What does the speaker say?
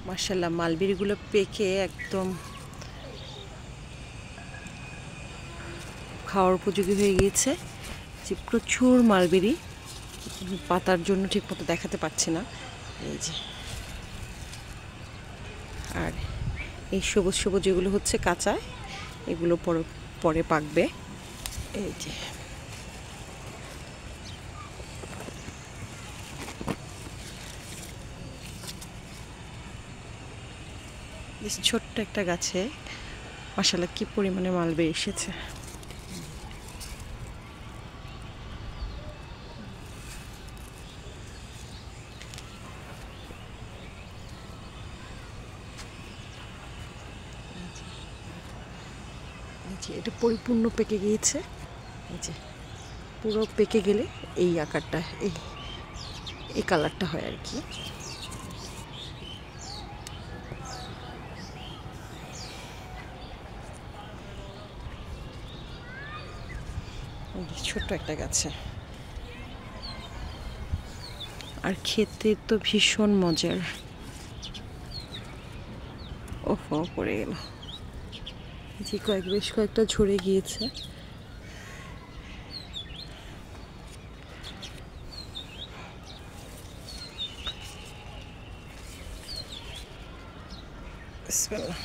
মাশাআল্লাহ মালবেরিগুলো পেকে একদম খাওয়ার উপযোগী হয়ে গিয়েছে। যে প্রচুর মালবেরি, পাতার জন্য ঠিকমতো দেখাতে পারছি না। এই যে, আর এই সবুজ সবুজ যেগুলো হচ্ছে কাঁচা, এগুলো পরে পরে পাকবে। এই যে ছোট্ট একটা গাছে মাশাআল্লাহ কি পরিমাণে মালবেরি এসেছে। এটা পরিপূর্ণ পেকে গিয়েছে। এই যে পুরো পেকে গেলে এই আকারটা, এই কালারটা হয় আর কি। ছোট্ট একটা গাছে, আর খেতে তো ভীষণ মজার। ওহো, পড়ে গেল। যে বেশ কয়েকটা ঝরে গিয়েছে। বিসমিল্লাহ।